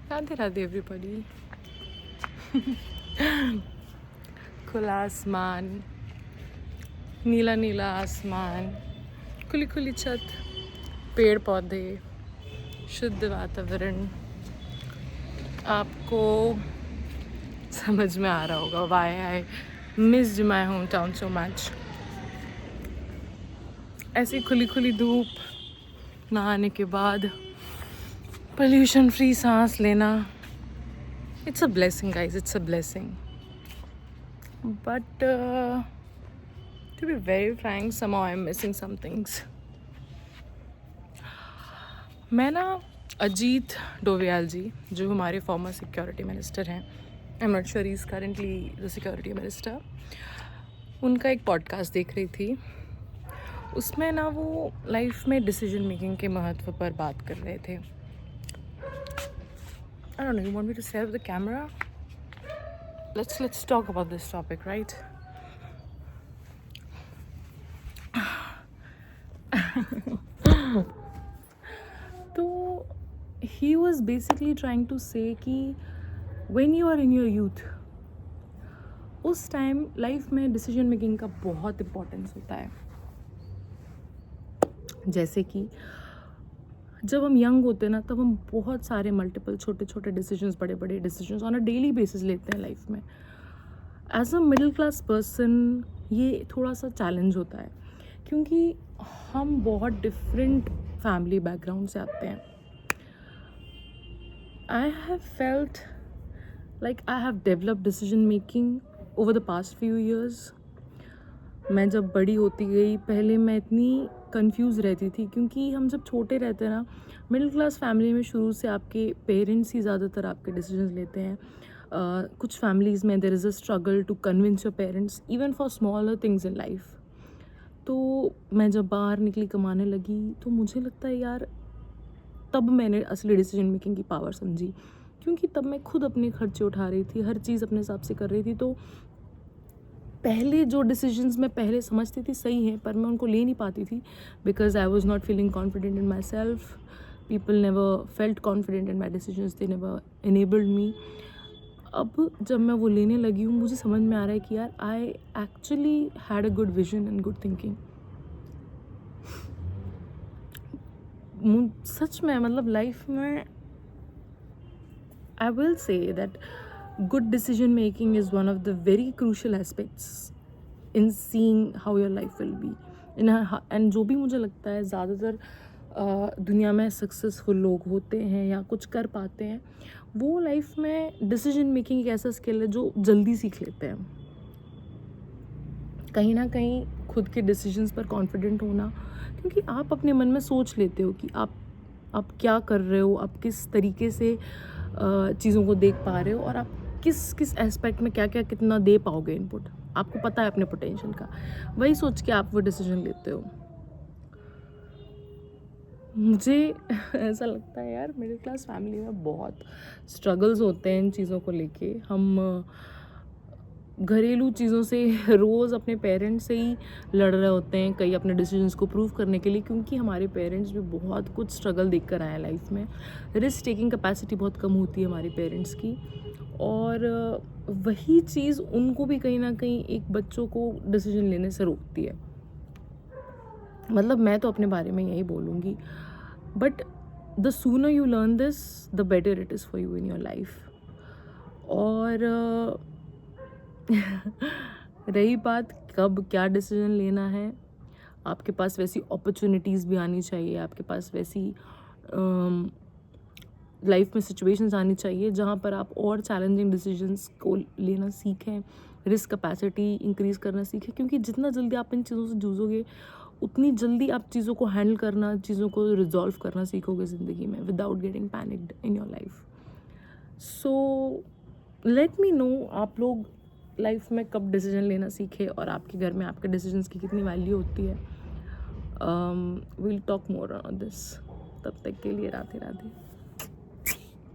Radhe Radhe everybody. खुला आसमान, नीला नीला आसमान, खुली खुली छत, पेड़ पौधे, शुद्ध वातावरण। आपको समझ में आ रहा होगा why I missed my hometown so much. ऐसी खुली खुली धूप, नहाने के बाद पोल्यूशन फ्री सांस लेना, it's a blessing guys, it's a blessing. But to be very frank, somehow I'm missing some things. मैं ना अजीत डोवियाल जी, जो हमारे फॉर्मर सिक्योरिटी मिनिस्टर हैं, I am not sure he is currently the security minister, उनका एक podcast देख रही थी। उसमें ना वो लाइफ में डिसीजन मेकिंग के महत्व पर बात कर रहे थे। I don't know, you want me to set up the camera? Let's talk about this topic, right? तो he was basically trying to say कि when you are in your youth, उस टाइम लाइफ में decision making का बहुत importance होता है। जैसे कि जब हम यंग होते हैं ना, तब हम बहुत सारे मल्टीपल छोटे छोटे डिसीजंस, बड़े बड़े decisions on a daily basis लेते हैं लाइफ में। As a middle class person ये थोड़ा सा चैलेंज होता है, क्योंकि हम बहुत डिफरेंट फैमिली बैकग्राउंड से आते हैं। I have felt like I have developed decision making over the past few years. मैं जब बड़ी होती गई, पहले मैं इतनी कंफ्यूज रहती थी, क्योंकि हम जब छोटे रहते हैं ना, मिडिल क्लास फैमिली में शुरू से आपके पेरेंट्स ही ज़्यादातर आपके डिसीजंस लेते हैं। कुछ फैमिलीज़ में there is a struggle to convince your parents even for smaller things in life. तो मैं जब बाहर निकली, कमाने लगी, तो मुझे लगता है यार, तब मैंने असली डिसीजन मेकिंग की पावर समझी, क्योंकि तब मैं खुद अपने खर्चे उठा रही थी, हर चीज़ अपने हिसाब से कर रही थी। तो पहले जो डिसीजंस मैं पहले समझती थी सही हैं, पर मैं उनको ले नहीं पाती थी, because I was not feeling confident in myself. People never felt confident in my decisions, they never enabled me. अब जब मैं वो लेने लगी हूँ, मुझे समझ में आ रहा है कि यार I actually had a good vision and good thinking. सच में मतलब लाइफ में I will say that good decision making is one of the very crucial aspects in seeing how your life will be and जो भी मुझे लगता है ज़्यादातर दुनिया में सक्सेसफुल लोग होते हैं या कुछ कर पाते हैं, वो लाइफ में डिसीजन मेकिंग एक ऐसा स्किल है जो जल्दी सीख लेते हैं। कहीं ना कहीं खुद के डिसीजंस पर कॉन्फिडेंट होना, क्योंकि आप अपने मन में सोच लेते हो कि आप क्या कर रहे हो, आप किस तरीके से चीज़ों को देख पा रहे हो, और आप किस एस्पेक्ट में क्या क्या कितना दे पाओगे इनपुट, आपको पता है अपने पोटेंशियल का। वही सोच के आप वो डिसीजन लेते हो। मुझे ऐसा लगता है यार, मिडिल क्लास फैमिली में बहुत स्ट्रगल्स होते हैं इन चीज़ों को लेके। हम घरेलू चीज़ों से रोज़ अपने पेरेंट्स से ही लड़ रहे होते हैं, कई अपने डिसीजंस को प्रूव करने के लिए, क्योंकि हमारे पेरेंट्स भी बहुत कुछ स्ट्रगल देख कर आए हैं लाइफ में। रिस्क टेकिंग कैपेसिटी बहुत कम होती है हमारे पेरेंट्स की, और वही चीज़ उनको भी कहीं ना कहीं एक बच्चों को डिसीजन लेने से रोकती है। मतलब मैं तो अपने बारे में यही बोलूँगी, but the sooner you learn this the better it is for you in your life. और रही बात कब क्या डिसीजन लेना है, आपके पास वैसी अपॉर्चुनिटीज़ भी आनी चाहिए, आपके पास वैसी लाइफ में सिचुएशंस आनी चाहिए जहाँ पर आप और चैलेंजिंग डिसीजंस को लेना सीखें, रिस्क कैपेसिटी इंक्रीज़ करना सीखें, क्योंकि जितना जल्दी आप इन चीज़ों से जूझोगे, उतनी जल्दी आप चीज़ों को हैंडल करना, चीज़ों को रिजॉल्व करना सीखोगे ज़िंदगी में without getting panicked in your life. So let me know, आप लोग लाइफ में कब डिसीजन लेना सीखे, और आपके घर में आपके डिसीजंस की कितनी वैल्यू होती है। Will talk more on this. तब तक के लिए राधे राधे।